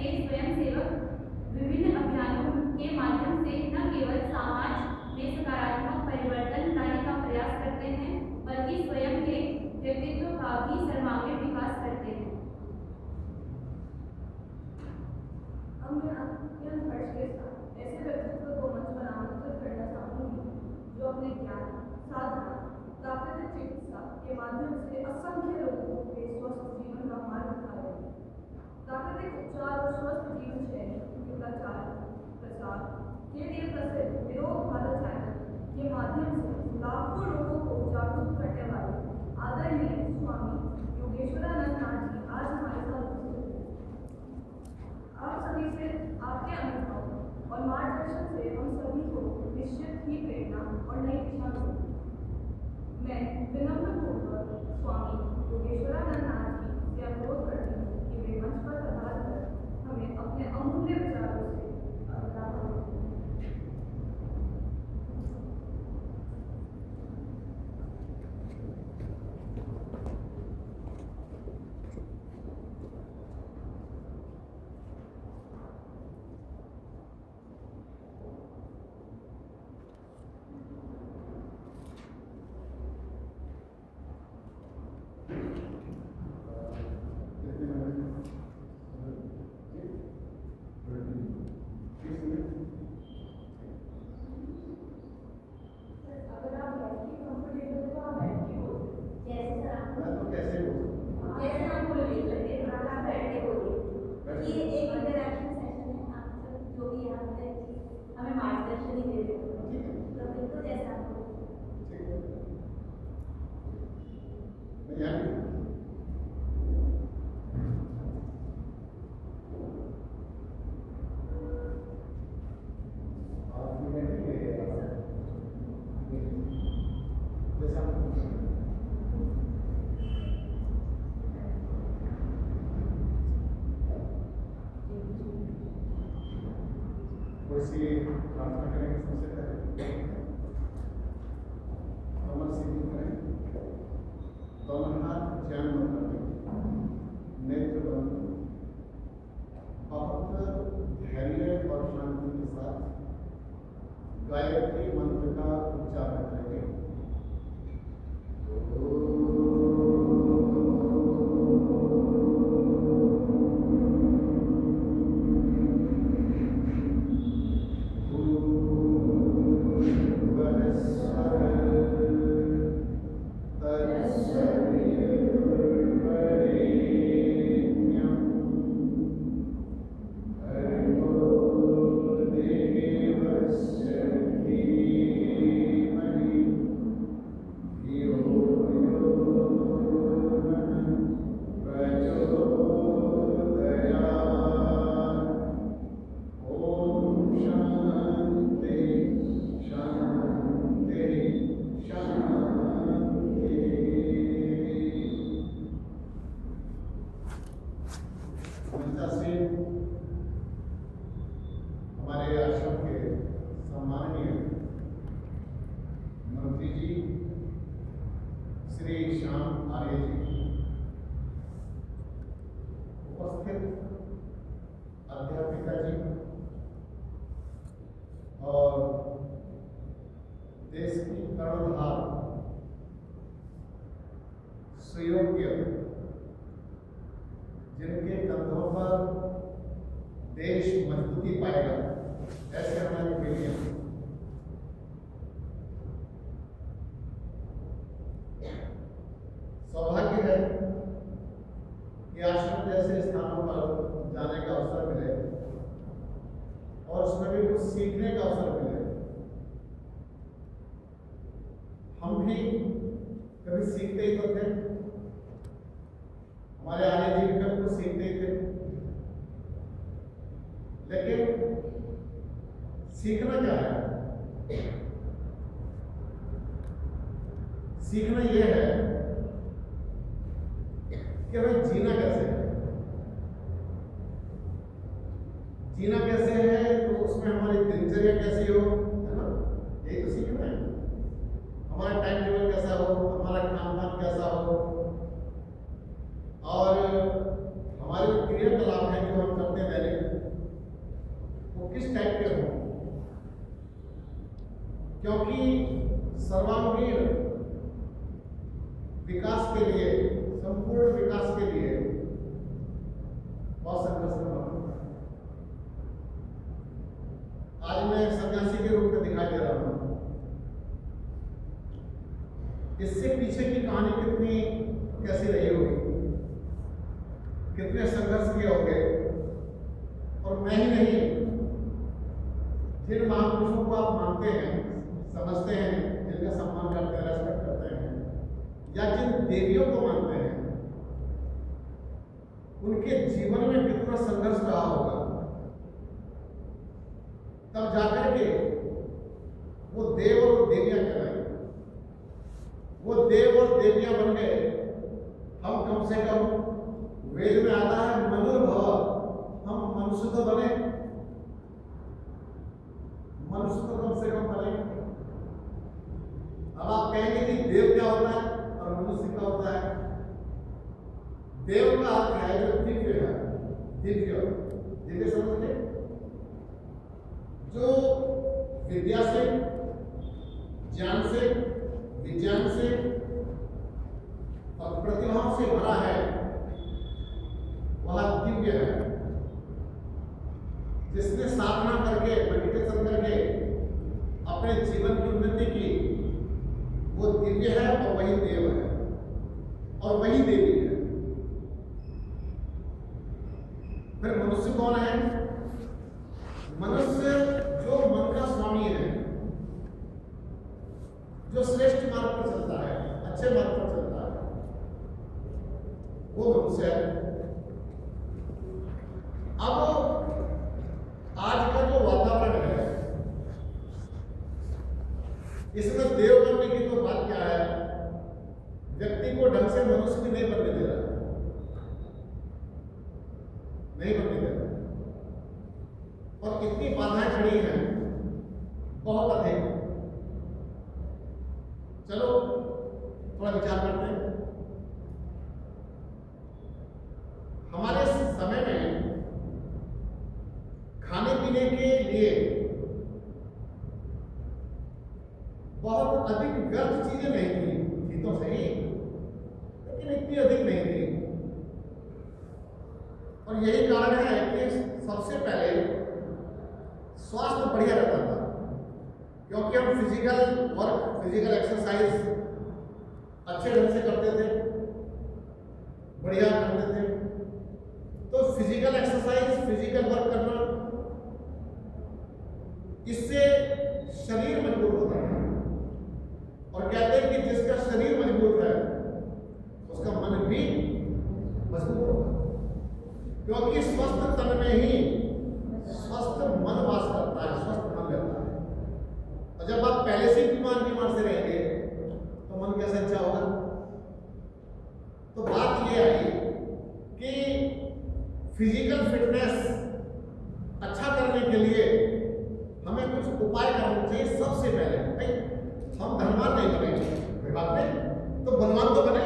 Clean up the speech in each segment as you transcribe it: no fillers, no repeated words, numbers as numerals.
से स्वयंसेवक विभिन्न अभियानों के माध्यम से न केवल समाज में सकारात्मक परिवर्तन लाने का प्रयास करते हैं, बल्कि स्वयं के व्यक्तित्व का भी सर्वांगीण विकास करते हैं। अब मैं आपके हर्ष के साथ ऐसे व्यक्तित्व को मंच पर आमंत्रित करना चाहूंगी जो अपने ज्ञान, साधना, प्राकृतिक चिकित्सा के माध्यम से असंख्य लोगों के स्वस्थ जीवन का मार्ग दिखा रहे हैं। प्राकृतिक उपचार और स्वस्थ जीवन शैली के प्रचार के लिए प्रसिद्ध निरोग भारत चैनल के माध्यम से लाखों लोगों को जागरूक करने वाले आदरणीय स्वामी योगेश्वरानंद नाथ जी आज हमारे साथ उपस्थित हैं। आप सभी से आपके अनुभव और मार्गदर्शन से हम सभी को निश्चित ही प्रेरणा और नई दिशा मिलेगी। मैं विनम्र पूर्वक स्वामी योगेश्वरानंद नाथ जी से अनुरोध करती हूँ कि वे मंच पर पधार कर हमें अपने अमूल्य विचारों से अवगत करें। हमें मार्गदर्शन ही दे रहे हो, तो बिल्कुल जैसा आपको प्रार्थना करेंगे। सबसे पहले कमर सीधी करें, दोनों हाथ चैन बंद कर दें, नेत्र बंद, बहुत धैर्य और शांति के साथ गायत्री मंत्र का उच्चारण करेंगे। हमारे आश्रम के सम्माननीय मंत्री जी श्री श्याम आर्य जी, उपस्थित अध्यापिका जी और देश की कर्णधार सुयोग्य, जिनके कंधों पर देश मजबूती पाएगा, ऐसे हमारी बेटियां, सौभाग्य है कि आश्रम जैसे स्थानों पर जाने का अवसर मिले और उसमें भी कुछ सीखने का अवसर मिले। हम भी कभी सीखते ही तो थे, हमारे आर्य जी भी कभी कुछ सीखते ही थे, लेकिन सीखना क्या है? सीखना यह है कि भाई जीना कैसे है, जीना कैसे है, तो उसमें हमारी दिनचर्या कैसी हो, है ना, यही तो सीखना है। हमारा टाइम टेबल कैसा हो, हमारा खान पान कैसा हो, और हमारे क्रियाकलाप है जो हम करते हैं दैनिक किस टाइप के हों, क्योंकि सर्वांगीण विकास के लिए, संपूर्ण विकास के लिए बहुत संघर्ष करना पड़ता है। आज मैं सन्यासी के रूप में दिखाई दे रहा हूं। इससे पीछे की कहानी कितनी कैसी रही होगी, कितने संघर्ष किए होंगे। और मैं ही नहीं, जिन महापुरुषों को आप मानते हैं, समझते हैं, जिनका सम्मान करते हैं, रेस्पेक्ट करते हैं, या जिन देवियों को मानते हैं, उनके जीवन में कितना संघर्ष रहा होगा, तब जाकर के वो देव और देवियां कहलाए। वो देव और देवियां बन गए। हम कम से कम, वेद में आता है मनुर्भव, हम मनुष्य तो बने, मनुष्य तो कम से कम बने। अब आप कहेंगे कि देव क्या होता है और मनुष्य क्या होता है। देव का अर्थ है जो दिव्य है, दिव्य, दिव्य समझ ले, जो विद्या से, ज्ञान से, विज्ञान से और प्रतिभाओं से भरा है, वह दिव्य है। जिसने साधना करके, मेडिटेशन करके अपने जीवन की उन्नति की, वो दिव्य है और वही देव है और वही देवी है। फिर मनुष्य कौन है? मनुष्य जो मन का स्वामी है, जो श्रेष्ठ मार्ग पर चलता है, अच्छे मार्ग पर चलता है, वो मनुष्य है। अब आज का जो वातावरण है, इसमें देव बनने की तो बात क्या है, व्यक्ति को ढंग से मनुष्य भी नहीं बनने दे रहा, नहीं बनने दे रहा। और इतनी बाधाएं खड़ी हैं, बहुत अधिक। चलो थोड़ा विचार करते हैं। हमारे समय में खाने पीने के लिए बहुत अधिक व्यर्थ चीजें नहीं थी तो सही, लेकिन इतनी अधिक नहीं थी। और यही कारण है कि सबसे पहले स्वास्थ्य बढ़िया रहता था, क्योंकि हम फिजिकल वर्क, फिजिकल एक्सरसाइज अच्छे ढंग से करते थे, बढ़िया करते थे। तो फिजिकल एक्सरसाइज, फिजिकल वर्क करना, इससे शरीर मजबूत होता है। और कहते हैं कि जिसका शरीर मजबूत है, उसका मन भी मजबूत होगा, क्योंकि स्वस्थ तन में ही स्वस्थ मन वास करता है, स्वस्थ मन रहता है। और जब आप पहले से बीमार से रहेंगे तो मन कैसे अच्छा होगा। तो बात यह आई कि फिजिकल फिटनेस अच्छा करने के लिए हमें कुछ उपाय करना चाहिए। सबसे पहले भाई, हम धनवान नहीं बने, कोई बात नहीं, तो बलवान तो बने।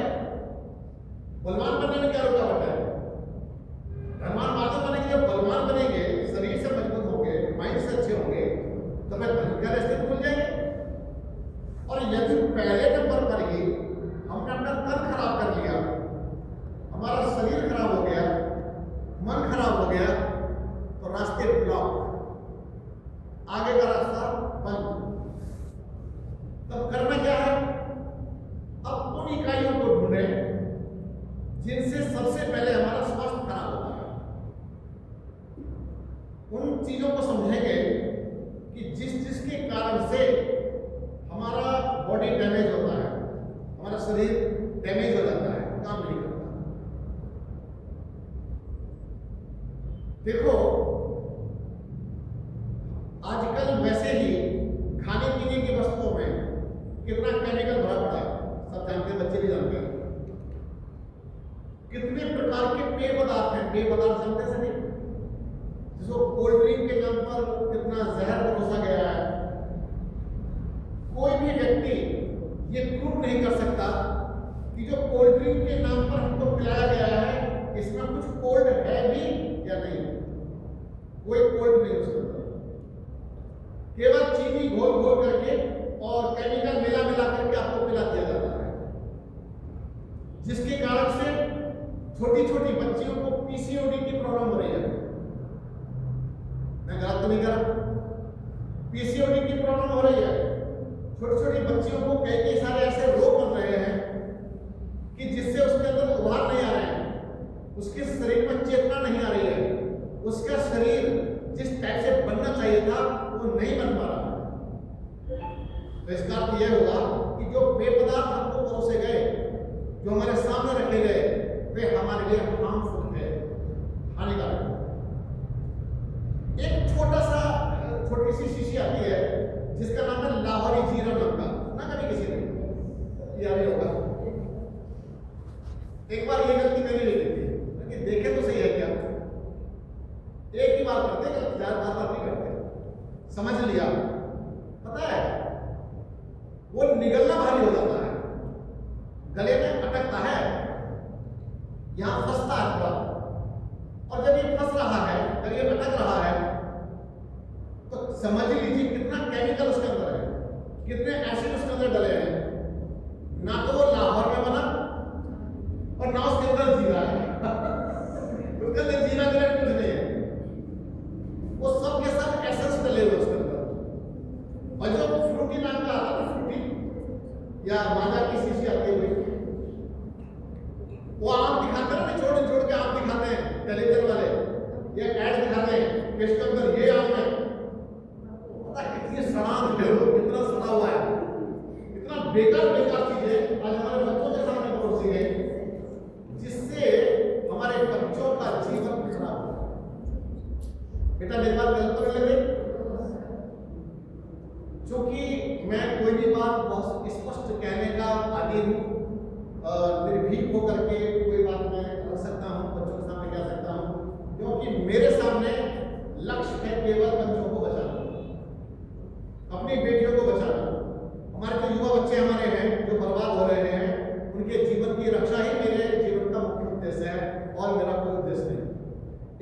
बलवान बनने में क्या रुकावट है? धनवान बातों बनेंगे, जब बलवान बनेंगे, शरीर से मजबूत होंगे, माइंड से अच्छे होंगे, तो फिर धन का रास्ते खुल जाएंगे। और यदि पहले नंबर पर ही हमने अपना तन खराब कर लिया, हमारा शरीर खराब हो गया, मन खराब हो गया, तो रास्ते ब्लॉक, आगे का रास्ता बंद। तब करना क्या है? अब उन इकाइयों को ढूंढें जिनसे सबसे पहले हमारा स्वास्थ्य खराब होता है। उन चीजों को समझेंगे कि जिसके कारण से हमारा बॉडी डैमेज होता है, हमारा शरीर डैमेज हो जाता है, काम नहीं करता। देखो, आजकल वैसे ही खाने पीने की वस्तुओं में कितना केमिकल भरा पड़ा है, सब जानते हैं, बच्चे भी जानते हैं। कितने प्रकार के पेय पदार्थ हैं, पेय पदार्थ जानते हैं सभी, जिसको कोल्ड ड्रिंक के नाम पर कितना जहर परोसा गया है। कोई भी व्यक्ति ये प्रूव नहीं कर सकता कि जो कोल्ड ड्रिंक के नाम पर हमको पिलाया गया है, इसमें कुछ कोल्ड है भी या नहीं। कोई कोल्ड नहीं हो सकता। केवल चीनी घोल घोल करके और केमिकल मिला मिला करके आपको पिला दिया जाता है, जिसके कारण से छोटी छोटी बच्चियों को पीसीओडी की प्रॉब्लम हो रही है। मैं गलत तो नहीं कर रहा? पीसीओडी की प्रॉब्लम हो रही है। छोटी छोटी बच्चियों को कई कई सारे ऐसे रोग बन रहे हैं कि जिससे उसके अंदर उभार नहीं आ रहे हैं, उसके शरीर में चेतना नहीं आ रही है, उसका शरीर जिस टाइप से बनना चाहिए था वो नहीं बन पा रहा। तो इसका अर्थ यह होगा कि जो पेय पदार्थ हमको परोसे गए, जो हमारे सामने रखे गए, वे हमारे लिए हार्मफुल है, हानिकारक है। एक छोटी सी शीशी आती है जिसका नाम है लाहौरी जीरा नाम का, ना कभी किसी ने याद होगा। एक बार ये गलती मैंने नहीं देखी कि देखे तो सही है क्या, एक ही बार करते हैं, चार बार नहीं करते। समझ लिया, पता है वो निगलना भारी हो जाता है, गले में अटकता है, यहां फंसता है थोड़ा, और जब ये फंस रहा है, जब ये अटक रहा है, तो समझ लीजिए कितना केमिकल उसके अंदर है, कितने एसिड उसके अंदर डले हैं। ना तो वो लाहौर में बना और ना उसके अंदर जीरा है उसके अंदर जीरा गिरा कुछ नहीं है, वो सब के सब एसेंस डले हुए उसके अंदर। और जो फ्रूटी नाम का आता है, फ्रूटी या माजा की शीशी आती है, वो आम दिखाते हैं ना, छोड़ छोड़ के आम दिखाते हैं टेलीविजन वाले, ये ऐड दिखाते हैं कि इसके अंदर ये आम है। पता कितनी सड़ांत है वो, कितना सड़ा हुआ है, इतना बेकार बेकार चीजें आज हमारे बच्चों के सामने परोसी गई, जिससे हमारे बच्चों का जीवन खराब हो। बेटा मेरी बात गलत तो नहीं लगे? चूंकि मैं कोई भी बात बहुत स्पष्ट कहने का आदी हूँ, निर्भीक होकर के कोई बात मैं कर सकता हूँ, बच्चों के सामने कह सकता हूँ, क्योंकि मेरे सामने लक्ष्य है केवल बच्चों को बचाना, अपनी बेटियों को बचाना। हमारे जो युवा बच्चे हमारे हैं जो बर्बाद हो रहे हैं, उनके जीवन की रक्षा ही मेरे जीवन का मुख्य उद्देश्य है, और मेरा कोई उद्देश्य नहीं।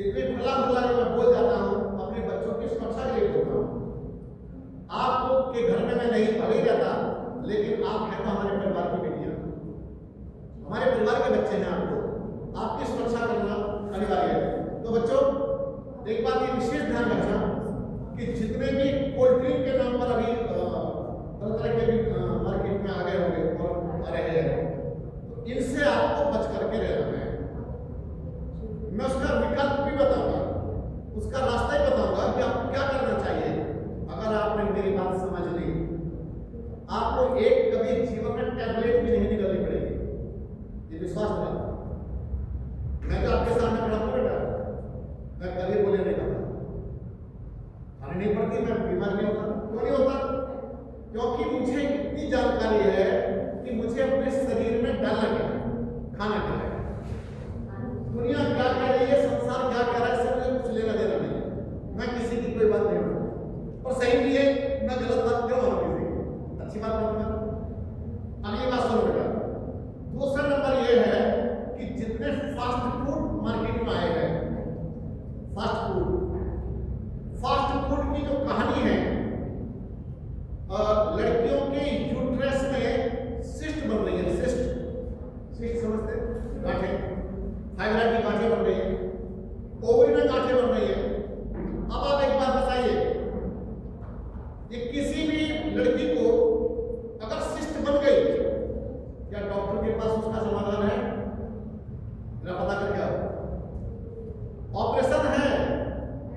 इतनी खुला खुला जो मैं बोल जाता हूँ, अपने बच्चों की सुरक्षा के लिए बोलता हूँ। आपके घर में मैं नहीं भले ही रहता, लेकिन आप हैं तो हमारे परिवार की बेटियां, हमारे परिवार के बच्चे हैं, आपकी सुरक्षा करना अनिवार्य है। तो बच्चों एक बात ये विशेष ध्यान रखना कि जितने भी कोल्ड ड्रिंक के नाम पर अभी तरह तरह के भी मार्केट में आ गए होंगे और आ रहे हैं, तो इनसे आपको बच करके रहना है। मैं उसका विकल्प भी बताऊंगा, उसका रास्ता ही बताऊंगा कि आपको क्या करना चाहिए। अगर आपने मेरी बात समझ ली, आपको एक कभी जीवन में टैबलेट भी नहीं निकलनी पड़ेगी, ये विश्वास रखना। मैं तो आपके सामने खड़ा हूं बेटा, मैं कभी बोले नहीं करता, खाने नहीं पड़ती, मैं बीमार नहीं होता। क्यों नहीं होता? क्योंकि मुझे इतनी जानकारी है कि मुझे अपने शरीर में डालना क्या है, खाना क्या है, दुनिया क्या कह रही है, संसार क्या कह रहा है, इससे मुझे कुछ लेना देना नहीं है। मैं किसी की कोई बात नहीं मानूं, और सही भी है, मैं गलत बात क्यों मानूं किसी की, अच्छी बात मानूंगा। अगली बात सुनो बेटा, दूसरा नंबर ये है कि जितने फास्ट फूड मार्केट में आए हैं, फास्ट फूड की जो कहानी है, लड़कियों के यूट्रस में सिस्ट बन रही है, सिस्ट समझते हैं, गांठें, थायराइड की गांठें बन रही है, ओवरी में गांठें बन रही है। अब आप एक बात बताइए, कि किसी भी लड़की को अगर सिस्ट बन गई, क्या डॉक्टर के पास उसका समाधान है? जरा पता करके आओ। ऑपरेशन है,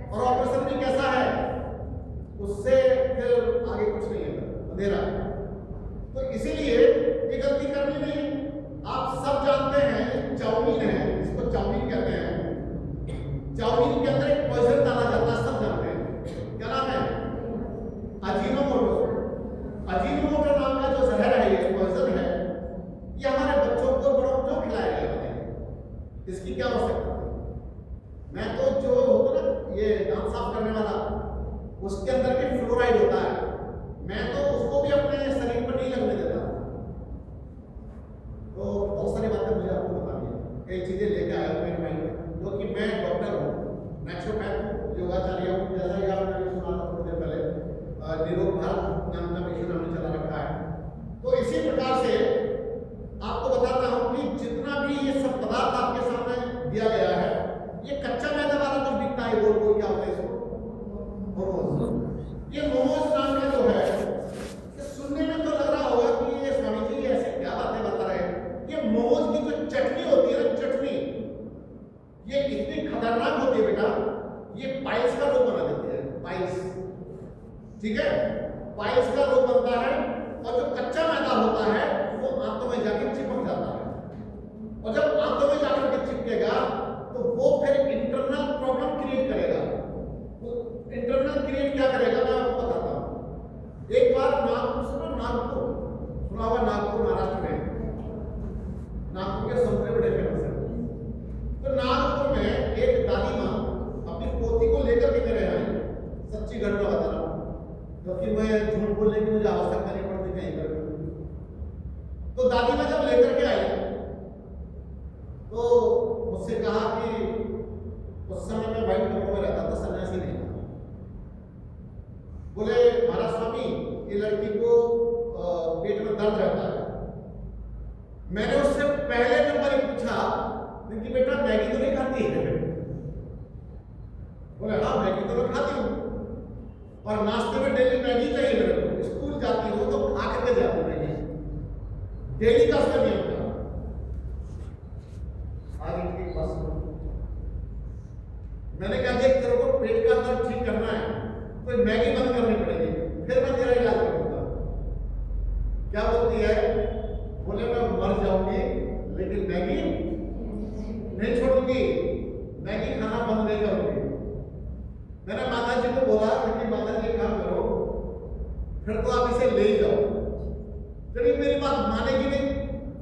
और ऑपरेशन भी कैसा है, उससे फिर आगे कुछ नहीं है, अंधेरा। तो इसीलिए ये गलती करनी नहीं। आप सब जानते हैं चाउमीन है, इसको चाउमीन कहते हैं, चाउमीन के अंदर एक पॉइजन डाला जाता है, सब जानते हैं, क्या नाम है? अजीनोमोटो। अजीनोमोटो नाम का जो जहर है, ये पॉइजन है, ये हमारे बच्चों को बड़ों को खिलाया गया है। इसकी क्या आवश्यकता है? मैं तो जो होता ना ये दांत साफ करने वाला, उसके अंदर भी फ्लोराइड होता है, मैं तो उसको भी अपने शरीर पर नहीं लगने देता। तो बहुत सारी बातें मुझे आपको बतानी है, कई चीजें लेके आया हूं मेरे माइंड में, जो कि मैं डॉक्टर हूँ, नेचुरोपैथ हूँ, योगाचार्य हूँ, जैसा कि आपने सुना था थोड़ी देर पहले, होती है बेटा, ये पाइल्स का रोग बना देती है, पाइल्स, ठीक है, पाइल्स का रोग बनता है। और जो कच्चा मैदा होता है वो आंतों में जाके चिपक जाता है, और जब आंतों में जाकर के चिपकेगा तो वो फिर इंटरनल प्रॉब्लम क्रिएट करेगा। इंटरनल क्रिएट क्या करेगा मैं आपको बताता हूँ। एक बार नागपुर सुना हुआ, नागपुर महाराष्ट्र में, नागपुर के समुद्र बड़े फेमस है। तो नागपुर में एक दादी माँ अपनी पोती को लेकर के मेरे आई, सच्ची घटना बता रहा हूँ, क्योंकि मैं झूठ बोलने की मुझे आवश्यकता नहीं पड़ती कहीं पर। तो दादी माँ जब लेकर के आई तो मुझसे कहा कि उस समय मैं वाइट कपड़ों में रहता था, सन्यासी नहीं था। बोले महाराज स्वामी, ये लड़की को पेट में दर्द रहता है। मैंने उससे पहले नंबर ही पूछा कि बेटा मैगी तो नहीं खाती है? बोले हाँ मैगी तो मैं खाती हूँ, और नाश्ते में डेली मैगी चाहिए मेरे को, स्कूल जाती हूँ तो खा करके जाती हूँ मैगी, डेली का उसका नियम था। आगे की बात सुनो। मैंने कहा देख तेरे को पेट का दर्द ठीक करना है तो मैगी बंद करनी पड़ेगी, फिर मैं तेरा इलाज करूंगा। क्या बोलती है? बोले मैं मर जाऊंगी लेकिन मैगी नहीं छोड़ूंगी, मैगी खाना बंद नहीं करूंगी। मैंने माता जी को बोला कि माता जी काम करो, फिर तो आप इसे ले ही जाओ। यदि मेरी बात मानेगी नहीं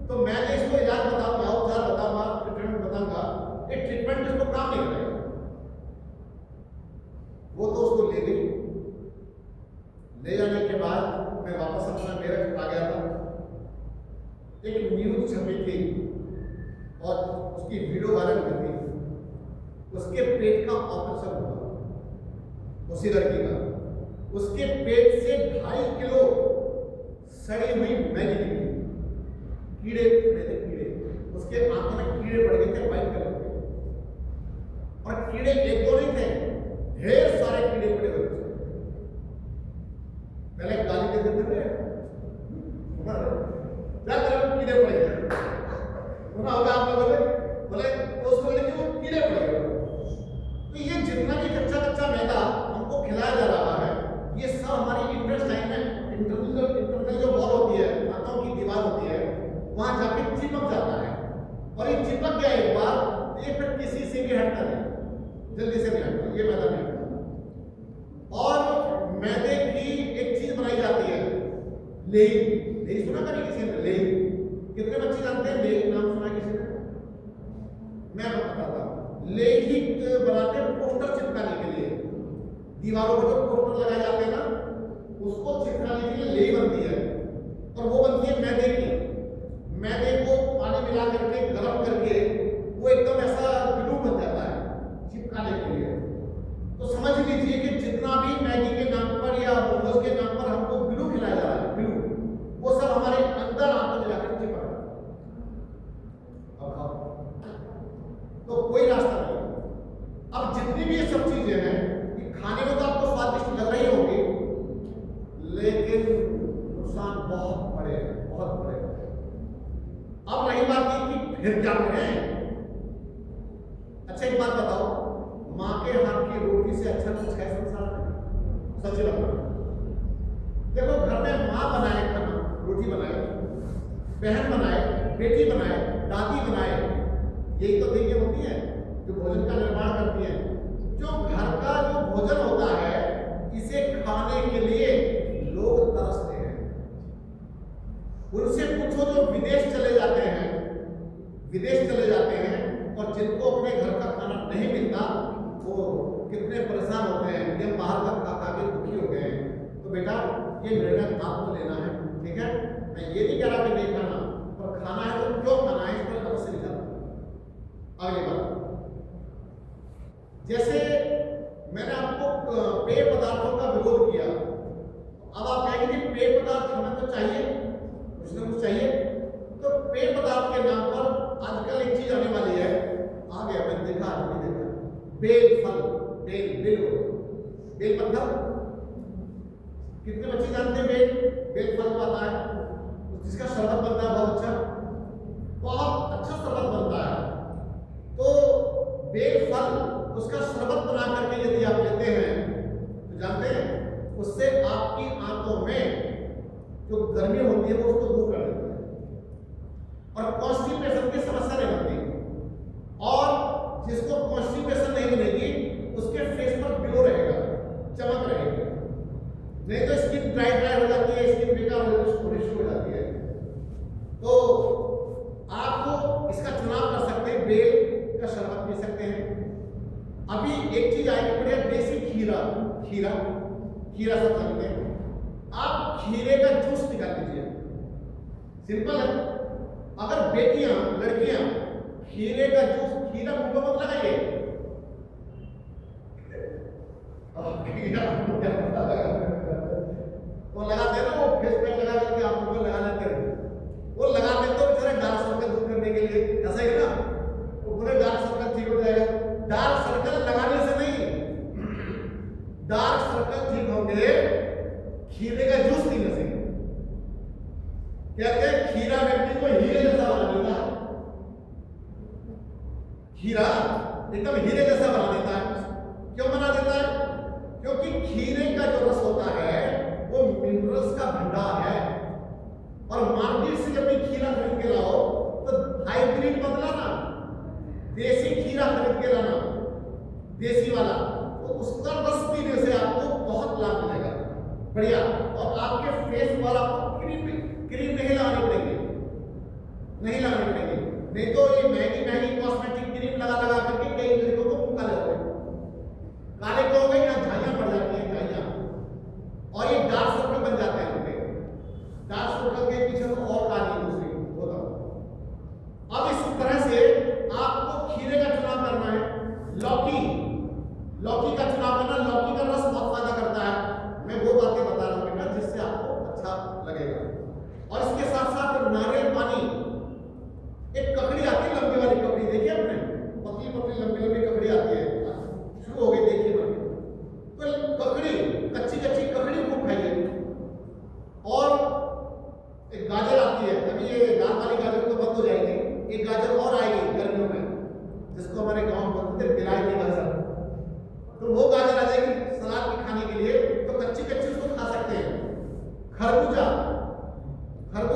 तो मैंने इसको इलाज बताऊंगा, उपचार बताऊंगा, ट्रीटमेंट बताऊंगा, ये ट्रीटमेंट इसको काम नहीं करेगा। वो तो उसको ले गई। ले जाने के बाद मैं वापस अपना मेरठ आ गया था। एक न्यूज छपी थी और उसकी वीडियो वायरल हुई थी। उसके पेट का ऑपरेशन हुआ, उसी लड़की का। उसके पेट से 2.5 किलो सड़ी हुई मैगी निकली, कीड़े पड़े थे, कीड़े। उसके आंखों में कीड़े पड़ गए थे व्हाइट कलर के, और कीड़े एक दो नहीं थे, ढेर सारे कीड़े पड़े हुए थे। पहले गाली दे देते थे, क्या करें कीड़े पड़ गए, सुना होगा आप लोगों ने, बोले तो उसको बोले कि वो कीड़े पड़ गए। तो ये जितना भी कच्चा कच्चा मैदा हमको खिलाया जा रहा है, ये सब हमारी इंटेस्टाइन में, इंटरनल जो वॉल होती है, दांतों की दीवार होती है, वहां जाके चिपक जाता है। और ये चिपक गया एक बार, ये फिर किसी से भी हटता नहीं, जल्दी से नहीं हटता, ये मैदा नहीं हटता। और मैदे की एक चीज बनाई जाती है, लेई। लेई सुना कभी किसी ने? लेई कितने बच्चे जानते हैं? लेई नाम सुना किसी ने? मैं बताता हूँ। लेई बनाते हैं पोस्टर चिपकाने के लिए, दीवारों पर जो पोस्टर लगाए जाते हैं ना, उसको चिपकाने के लिए लेई बनती है। और वो बनती है मैदे की। मैदे को पानी मिला करके गर्म करके वो एकदम ऐसा ग्लू बन जाता है चिपकाने के लिए। तो समझ लीजिए कि जितना भी मैगी के नाम पर या मोमोज के नाम पर हमको ग्लू खिलाया जा रहा है, ग्लू, वो सब हमारे अंदर आंतों में जाकर चिपक रहा है। अब खाओ तो कोई रास्ता नहीं। अब जितनी भी ये सब चीजें हैं, ये खाने में तो आपको स्वादिष्ट लग रही होगी, लेकिन नुकसान बहुत बड़े हैं, बहुत बड़े हैं। अब रही बात ये कि फिर क्या करें? अच्छा एक बात बताओ, माँ के हाथ की रोटी से अच्छा कुछ है संसार में? सच बताओ। देखो घर में माँ बनाए खाना, रोटी बनाए, बहन बनाए, बेटी बनाए, दादी बनाए, यही तो देखें होती है जो भोजन का निर्माण करती है। जो घर का जो भोजन होता है, इसे खाने के लिए लोग तरसते हैं। उनसे पूछो जो विदेश चले जाते हैं, विदेश चले जाते हैं और जिनको अपने घर का खाना नहीं मिलता, वो कितने परेशान होते हैं कि हम बाहर का खा खा के दुखी हो गए हैं। तो बेटा ये निर्णय आपको लेना है, ठीक है? मैं ये नहीं कह रहा कि नहीं खाना, पर खाना है तो क्यों खाना है, इस पर अवश्य विचार करो। अगली बात, जैसे मैंने आपको पेय पदार्थों का विरोध किया, अब आप कहेंगे कि पेय पदार्थ हमें तो चाहिए, कुछ ना कुछ चाहिए। तो पेय पदार्थ के नाम पर आजकल एक चीज आने वाली है, आ गया, मैंने देखा, आज भी देखा, बेल फल, बेल पत्थर। कितने बच्चे जानते हैं बेल फल आता है, जिसका शरबत बनता है बहुत अच्छा, बहुत अच्छा शरबत बनता है। तो बेल फल उसका शरबत बना करके यदि आप लेते हैं तो जानते हैं उससे आपकी आंतों में जो गर्मी होती है वो उसको दूर कर देती है और कॉन्स्टिपेशन की समस्या नहीं बनती। और जिसको कॉन्स्टिपेशन नहीं बनेगी उसके फेस पर ग्लो रहेगा, चमक रहेगी। नहीं तो स्किन ड्राई हो जाती है, स्किन बेकार होनी शुरू हो जाती है। तो आप इसका चुनाव कर सकते हैं, बेल का शरबत पी सकते हैं। अभी एक चीज आएगी बढ़िया, देसी खीरा सब जानते हैं। आप खीरे का जूस निकाल लीजिए, सिंपल है। अगर बेटियां लड़कियां खीरे का जूस, खीरा मुंह में मत लगाइए, वो लगाते हैं ना, वो फेस पैक लगा करके आप मुंह में लगा लेते हैं, वो लगा लेते हो बेचारे डार्क सर्कल दूर करने के लिए, ऐसा ही ना, वो पूरे डार्क सर्कल ठीक हो जाएगा। डार्क सर्कल लगाने से नहीं, डार्क सर्कल ठीक होंगे खीरे का जूस पीने से। कहते हैं खीरा व्यक्ति को हीरे जैसा बना देता है, खीरा एकदम हीरे जैसा बना देता है। क्यों बना देता है? क्योंकि खीरे का जो रस होता है वो मिनरल्स का भंडार है। और मार्केट से जब भी खीरा खरीद के लाओ तो हाइब्रिड मत लाना, देसी खीरा खरीद के लाना, देसी वाला। तो उसका रस पीने से आपको बहुत लाभ मिलेगा, बढ़िया। और आपके फेस पर आपको क्रीम नहीं लगानी पड़ेगी, नहीं तो ये महंगी कॉस्मेटिक क्रीम लगा करके कई लड़कों को मुंह काले हो गए, काले क्यों हो गए? यहाँ झाइयां पड़ जाती हैं, झाइयां, और ये डार्क सर्कल बन जाते हैं उनके। डार्क सर्कल के पीछे तो और कहानी दूसरी होता। अब इस तरह से आपको खीरे का चुनाव करना है। लौकी का चुनाव करना, लौकी का रस बहुत फायदा करता है। मैं वो बातें बता रहा हूँ बेटा जिससे आपको अच्छा लगेगा। और इसके साथ साथ नारियल पानी, एक ककड़ी आती है लंबी वाली ककड़ी, देखिए आपने, पतली लंबी ककड़ी आती है, शुरू हो गई देखिए बन। तो ककड़ी, कच्ची ककड़ी को खाइए। और एक गाजर आती है, अभी ये लाल वाली गाजर तो बंद हो जाएगी, एक गाजर और आएगी गर्मियों में जिसको हमारे गांव में बोलते थे बिलायती गाजर। तो वो गाजर आ जाएगी सलाद में खाने के लिए, तो कच्ची उसको खा सकते हैं। खरबूजा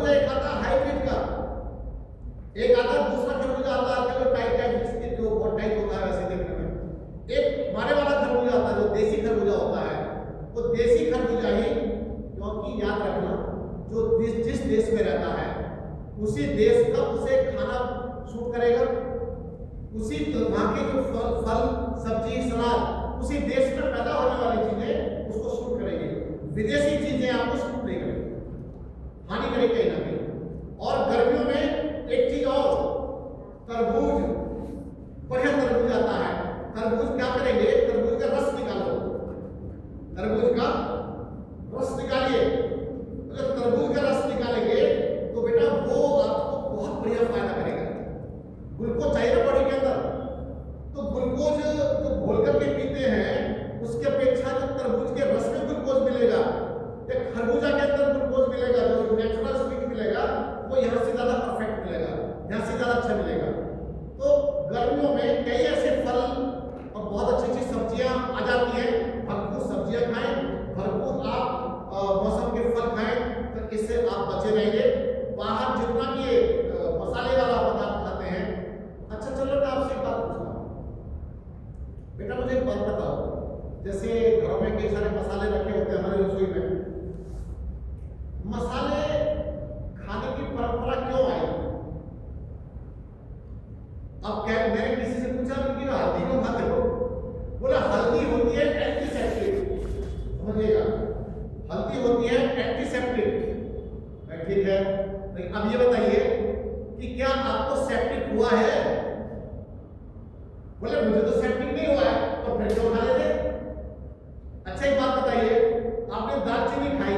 एक आता है हाइब्रिड का, एक आता है दूसरा खरबूजा आता है जो टाइट बिस्किट जो बहुत टाइट होता है वैसे देखने में। एक मारे वाला खरबूजा आता है जो देसी खरबूजा होता है, वो देसी खरबूजा ही, क्योंकि याद रखना जो जिस देश में रहता है उसी देश का उसे खाना सूट करेगा, उसी वहाँ के जो फल सब्जी सलाद उसी देश में पैदा होने वाली चीजें उसको सूट करेंगे। विदेशी चीजें आपको सूट नहीं करेंगी, हानि करेगी कहीं ना कहीं। और गर्मियों में एक चीज और, तरबूज, बढ़िया तरबूज आता है। तरबूज क्या करेंगे? तरबूज का रस निकालो, तरबूज का रस निकालिए। अगर तरबूज का रस निकालेंगे तो बेटा वो आपको बहुत बढ़िया फायदा करेगा। ग्लूकोज चाहिए ना बॉडी के अंदर, तो ग्लूकोज जो घोल करके पीते हैं उसके अपेक्षा जो तरबूज के रस में ग्लूकोज मिलेगा या खरबूजा के अंदर ग्लूकोज मिलेगा, जो नेचुरल स्वीट मिलेगा, वो यहाँ से ज्यादा परफेक्ट मिलेगा, यहाँ से ज्यादा अच्छा मिलेगा। तो गर्मियों में कई ऐसे फल और बहुत अच्छी सब्जियां आ जाती हैं, भरपूर सब्जियां खाएं, भरपूर आप मौसम के फल खाएं, तो इससे आप बचे रहेंगे। बाहर जितना भी मसाले वाला पदार्थ खाते हैं। अच्छा चलो मैं आपसे एक बात पूछता हूँ बेटा, मुझे एक बात बताओ, जैसे घरों में कई सारे मसाले रखे होते हैं हमारे रसोई में, मसाले खाने की परंपरा क्यों आई? अब क्या मैंने किसी से पूछा कि हल्दी क्यों खाते हो? बोला हल्दी होती है एंटीसेप्टिक, समझिएगा, हल्दी होती है एंटीसेप्टिक। ठीक है, लेकिन अब ये बताइए कि क्या आपको सेप्टिक हुआ है? बोले मुझे तो सेप्टिक नहीं हुआ है, तो फिर क्यों खा लेते? अच्छा एक बात बताइए, आपने दालचीनी खाई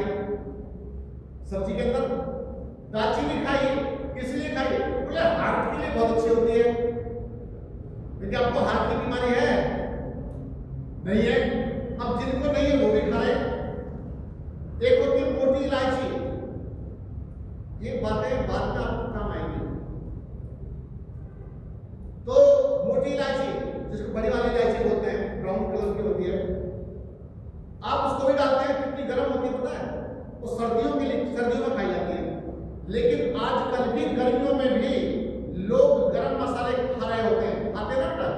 सब्जी के अंदर, दालचीनी खाई, किस लिए खाई? बोले हार्ट के लिए बहुत अच्छी होती है। लेकिन आपको हार्ट की बीमारी है? नहीं है। अब जिनको नहीं है वो भी खाए। एक होती है मोटी इलायची, ये बातें बाद में आपको काम आएंगी। तो मोटी इलायची जिसको बड़ी वाली इलायची बोलते हैं, ब्राउन कलर की होती है, आप उसको भी डालते हैं, कितनी गर्म होती है पता है? वो सर्दियों के लिए, सर्दियों में खाई जाती है। लेकिन आजकल भी गर्मियों में भी लोग गरम मसाले खा रहे होते हैं, खाते हैं ना।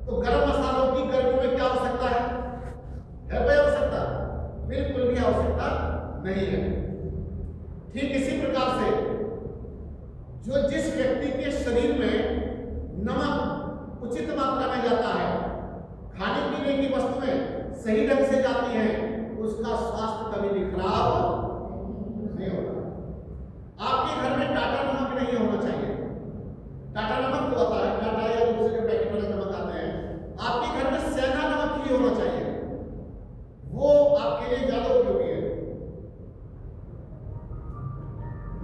तो गरम मसालों की गर्मियों में क्या आवश्यकता है कोई आवश्यकता? बिल्कुल भी आवश्यकता नहीं है। ठीक इसी प्रकार से जो जिस व्यक्ति के शरीर में नमक उचित मात्रा में जाता है, खाने पीने की वस्तुएं सही ढंग से जाती हैं, उसका स्वास्थ्य कभी भी खराब नहीं होता। आपके घर में टाटा नमक नहीं होना चाहिए। टाटा नमक जो होता है, टाटा या दूसरे जो पैकेट वाले नमक आते हैं, आपके घर में सेंधा नमक ही होना चाहिए, वो आपके लिए ज्यादा उपयोगी है।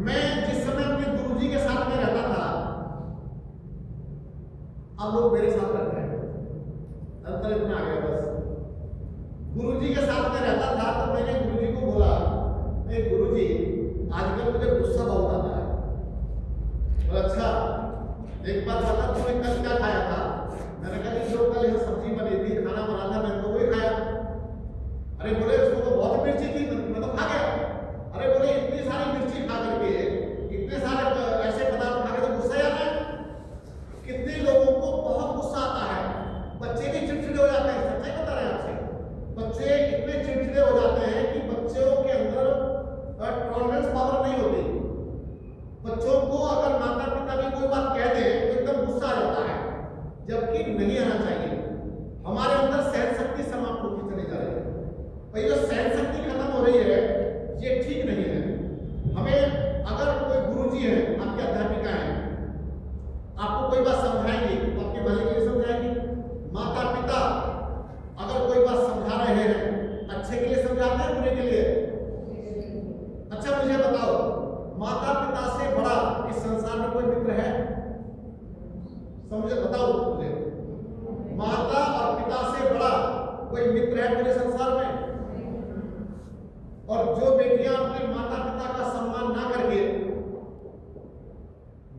मैं जिस समय अपने गुरुजी के साथ में रहता था, अब लोग मेरे साथ रहते हैं, अंतर इतना आ गया बस। गुरुजी के साथ में रहता था तो मैंने गुरुजी को बोला, नहीं गुरुजी आजकल मुझे गुस्सा बहुत आता है। बोला अच्छा एक बात बता, तुमने कल क्या खाया था? मैंने कहा कि जो कल यहाँ सब्जी बनी थी, खाना बना था, मैंने तो वही खाया। अरे बोले उसको तो बहुत मिर्ची थी, मैं तो खा गया। अरे बोले इतनी सारी मिर्ची खा करके, इतने सारे ऐसे पदार्थ खा के तो गुस्सा आता है। कितने लोगों को बहुत गुस्सा आता है, बच्चे भी चिड़चिड़े हो जाते हैं। सच्चाई बता रहे हैं आपसे, बच्चे इतने चिड़चिड़े हो जाते हैं कि बच्चों के अंदर टॉलरेंस पावर नहीं होती। बच्चों को अगर माता पिता भी कोई बात कह दे तो एकदम गुस्सा आ जाता है, जबकि नहीं आना चाहिए। हमारे अंदर सहन शक्ति समाप्त होती चली जा रही है। भाई जो सहन शक्ति खत्म हो रही है, ये ठीक नहीं है। हमें अगर कोई गुरुजी है, आपकी अध्यापिका है, आपको कोई बात समझाएंगी तो आपके भले के लिए समझाएंगी। माता पिता अगर कोई बात समझा रहे हैं, अच्छे के लिए समझाते हैं, बुरे के लिए? अच्छा मुझे बताओ, माता पिता से बड़ा इस संसार में कोई मित्र है? समझे, बताओ मुझे। माता और पिता से बड़ा कोई मित्र है पूरे संसार में? और जो बेटियां अपने माता पिता का सम्मान ना करके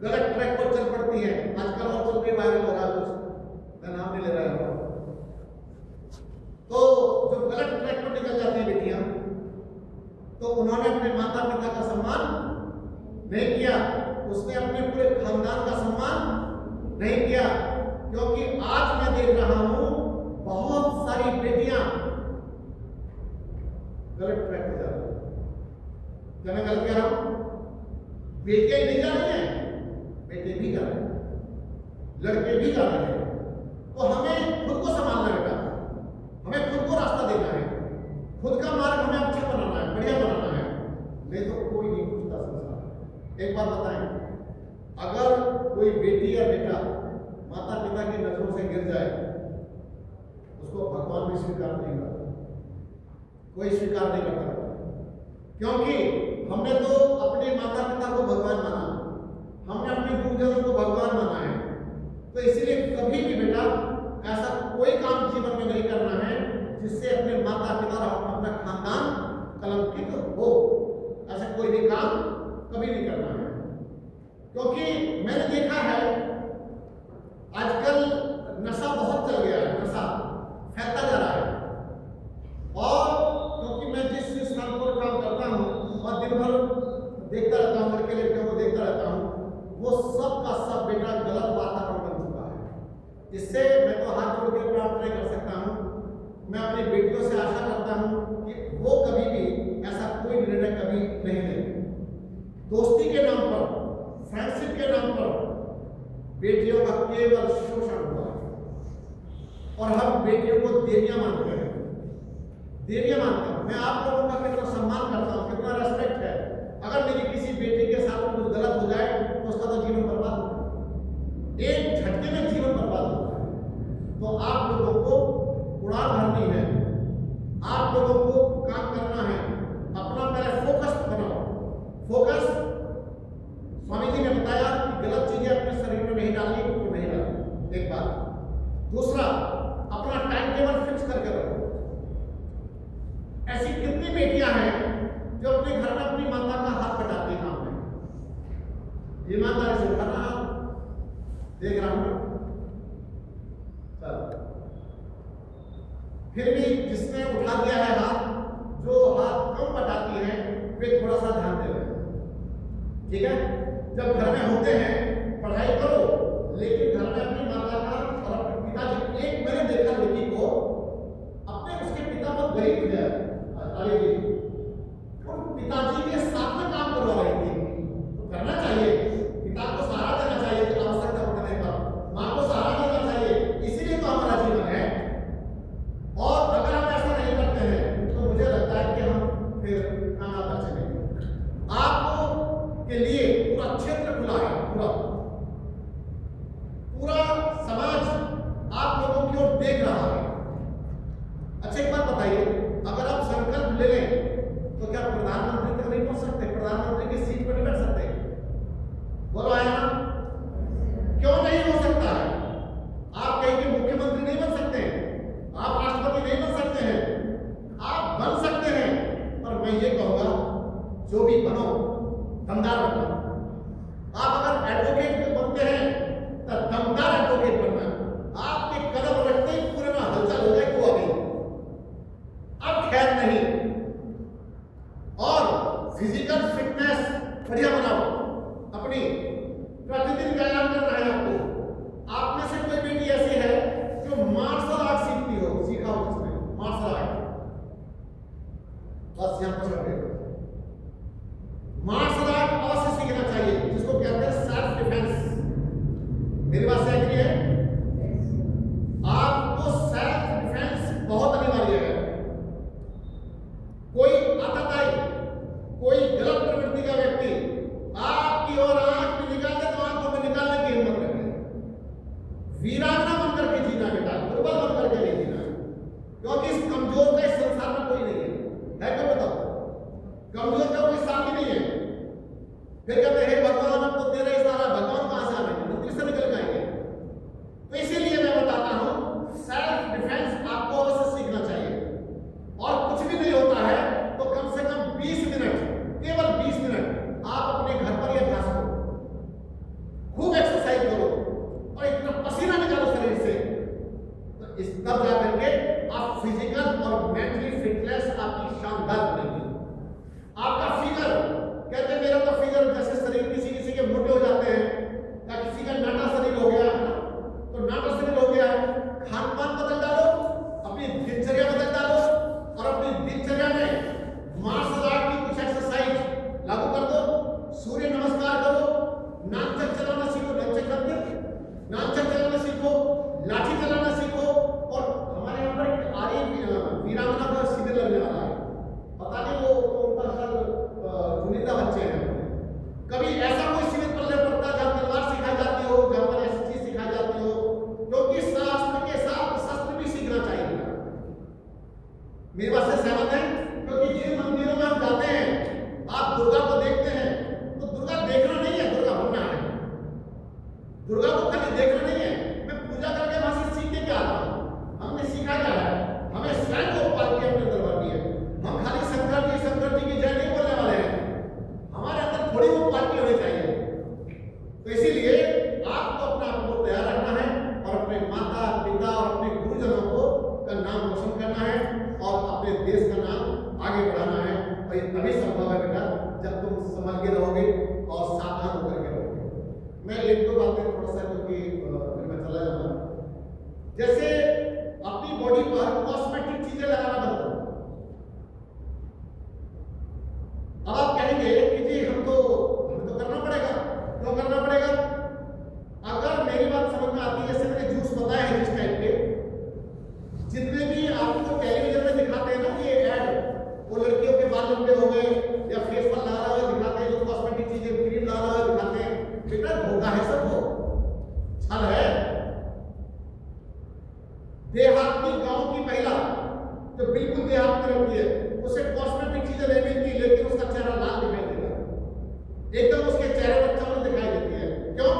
गलत ट्रैक पर चल पड़ती हैं, आजकल और चल के वायरल हो रहा है कुछ, मैं नाम नहीं ले रहा हूं, तो जो गलत ट्रैक पर निकल जाती है बेटियां, तो उन्होंने अपने माता पिता का सम्मान नहीं किया, उसने अपने पूरे खानदान का सम्मान नहीं किया। क्योंकि आज मैं देख रहा हूं बहुत सारी बेटियां गलत ट्रैक पर जा रही है। क्या मैं गलत कह रहा हूं? बेटियां ही नहीं जा रही हैं, बेटे भी जा रहे हैं, लड़के भी जा रहे हैं। तो हमें खुद को संभालना है बेटा, हमें खुद को रास्ता देना है, खुद का मार्ग हमें अच्छा बनाना है, बढ़िया बनाना है, नहीं तो कोई नहीं पूछता संसार। एक बात बताएं, अगर कोई बेटी या बेटा माता पिता की नजरों से गिर जाए, उसको भगवान भी स्वीकार नहीं करता, कोई स्वीकार नहीं करता। क्योंकि हमने तो अपने माता पिता को भगवान माना, हमने अपने गुरुजनों को भगवान माना है। तो इसलिए कभी भी बेटा ऐसा कोई काम जीवन में नहीं करना है जिससे अपने माता पिता और अपना खानदान कलंकित हो। ऐसा कोई भी काम कभी नहीं करना है। क्योंकि मैंने देखा है आजकल नशा बहुत चल गया है, नशा फैलता जा रहा है। और क्योंकि मैं जिस स्थान पर काम करता हूँ और दिन भर देखता रहता हूँ, लड़के लड़कियों को देखता रहता हूँ, वो सब का सब बेटा गलत वातावरण बन चुका है। इससे मैं तो हाथ जोड़ के प्रार्थना कर सकता हूँ, मैं अपनी बेटियों से आशा करता हूँ कि वो कभी भी ऐसा कोई निर्णय कभी नहीं लें। दोस्ती के नाम पर, फ्रेंडशिप के नाम पर बेटियों का केवल शोषण हुआ है और हम बेटियों को देवियां मानते हैं, देवियां मानते हैं। मैं आप लोगों का कितना सम्मान करता हूँ, कितना रेस्पेक्ट है। अगर मेरी किसी बेटी के साथ कुछ गलत हो जाए तो उसका तो जीवन बर्बाद होता है, एक झटके में जीवन बर्बाद होता है। तो आप लोगों को उड़ान भरनी है, आप लोगों को काम करना है, अपना पहले फोकस बनाओ। फोकस स्वामी जी ने बताया कि गलत चीजें अपने शरीर में नहीं डालनी, तो नहीं डालनी, एक बात। दूसरा, अपना टाइम टेबल फिक्स करके रखो। ऐसी कितनी बेटियां हैं जो अपने घर में अपनी माता का हाथ कटाती हैं, काम में ईमानदारी से उठाना, देख रहा हूं फिर भी जिसने उठा दिया है हाथ, जो हाथ कम बटाती है वे थोड़ा सा ध्यान दे रहे हैं। ठीक है, जब घर में होते हैं पढ़ाई करो, लेकिन घर में अपनी माता का और अपने पिताजी, एक मैंने देखा लड़की को अपने उसके पिता को गरीब थे, अरे जी वो पिताजी के साथ में काम करवा रही थी। तो करना चाहिए, पिता को सहारा देना चाहिए कि आवश्यकता पड़ने पर, माँ को सहारा देना चाहिए, इसीलिए तो हमारा जीवन है। और अगर हम ऐसा नहीं करते हैं तो मुझे लगता है कि हम फिर कामयाब कर सकेंगे। आपको के लिए पूरा क्षेत्र खुला है, पूरा समाज आप लोगों की ओर देख रहा है। अच्छा एक बात बताइए, अगर आप संकल्प ले लें तो क्या प्रधानमंत्री तक नहीं पहुंच सकते? प्रधानमंत्री की सीट पर नहीं बैठ सकते? बोलो आया ना? क्यों नहीं हो सकता है? आप कहीं के मुख्यमंत्री नहीं बन सकते, आप राष्ट्रपति नहीं बन सकते हैं, आप बन सकते हैं। पर मैं ये कहूंगा, जो भी बनो दमदार बनना। आप अगर एडवोकेट बनते हैं तो दमदार एडवोकेट बनना। आपके कदम रखते ही पूरे में हलचल हो जाए, हुआ भी अब खैर नहीं। और फिजिकल फिटनेस बढ़िया बनाओ अपनी, प्रतिदिन व्यायाम करना है आपको। आप में से कोई बेटी ऐसी है जो मार्शल आर्ट सीखती हो, सीखा हो जिसमें मार्शल आर्ट, बस यहां पर छोड़ मार्शल आर्ट अवश्य सीखना चाहिए, जिसको कहते हैं सेल्फ डिफेंस। मेरी बात से एग्री है? आपको सेल्फ डिफेंस बहुत अनिवार्य है। कोई आतताई, कोई गलत प्रवृत्ति का व्यक्ति आपकी ओर आंख में निकाल दे तो आंखों में निकालने की हिम्मत रखे। वीरांगना बनकर के जीना बेटा, दुर्बल बनकर के नहीं जीना, क्योंकि इस कमजोर का इस संसार में कोई नहीं है क्या? बताओ, कमजोर का कोई साथी नहीं है। फिर कहते हैं भगवान अब तो तेरा ही सारा, भगवान कहां से आएंगे, मंदिर से निकल जाएंगे। तो इसीलिए मैं बताता हूं सेल्फ डिफेंस आपको अवश्य सीखना चाहिए। और कुछ भी नहीं होता है तो कम से कम 20 मिनट, केवल 20 मिनट आप अपने घर पर यह अभ्यास करो, खूब एक्सरसाइज करो और इतना पसीना निकालो शरीर से, तो इस तब जाकर के आप फिजिकल और मेंटली फिटनेस आपकी शानदार बनेगी। आपका फिगर, कहते हैं मेरा तो फिगर, जैसे शरीर किसी किसी के मोटे हो जाते हैं, या किसी का नाटा शरीर हो गया है ना, तो नाटा शरीर हो गया है, खान पान बदल डालो, अपनी दिनचर्या बदल डालो और अपनी दिनचर्या में मार्शल आर्ट की कुछ एक्सरसाइज लागू कर दो। सूर्य नमस्कार करो, नानचक चलाना सीखो, नानचक चलाना सीखो, लाठी चलाना सीखो। और हमारे यहाँ पर एक आर्य वीरांगना का शिविर लगने वाला है, पता नहीं वो उनका चुनिंदा बच्चे हैं। कभी ऐसा कोई शिविर पल्ले पड़ता जहाँ तलवार सिखाई जाती हो, जहाँ पर ऐसी चीज सिखाई जाती हो, क्योंकि शास्त्र के साथ शस्त्र भी सीखना चाहिए। मेरी बात से सहमत है? क्योंकि जिन मंदिरों में हम जाते हैं, आप दुर्गा को देखते हैं तो दुर्गा देखना नहीं है, दुर्गा बनना है। दुर्गा को खाली देखना नहीं है, मैं पूजा करके वहां से सीख के क्या आता हूं? हमने सीखा क्या है? हमें स्वयं को पाल के अपने अंदर भर दिया। हम खाली शंकर जी की जय नहीं बोलने वाले हैं, हमारे अंदर थोड़ी वो पार्टी होनी चाहिए। तो इसीलिए आपको अपने आप को तैयार रखना है और अपने माता पिता और अपने गुरुजनों को का नाम रोशन करना है और अपने देश का नाम आगे बढ़ाना है। और ये तभी संभव है बेटा जब तुम समझ के रहोगे और सावधान होकर के रहोगे। मैं एक दो बातें थोड़ा सा, क्योंकि फिर मैं चला जाऊंगा। जैसे अपनी बॉडी पर कॉस्मेटिक चीजें लगाना बंद करो। अब आप कहेंगे कि जी हमें तो करना पड़ेगा, क्यों करना पड़ेगा? अगर मेरी बात समझ में आती है, जैसे मैंने जूस बताया है जिस टाइप के, जितने भी आपको टेलीविजन में दिखाते हैं ना ये ऐड, वो लड़कियों के बाल लंबे हो गए या फेस पर लगा रहा हुआ दिखाते हैं, जो कॉस्मेटिक चीजें क्रीम लगा रहा हुआ दिखाते हैं, बेटा धोखा है सब, वो छल है। देहात की, गांव की महिला जो बिल्कुल देहात में रहती है, उसे कॉस्मेटिक चीजें नहीं मिलती, लेकिन उसका चेहरा लाल दिखाई देगा, एकदम उसके चेहरे पर चमक दिखाई देती है। क्यों?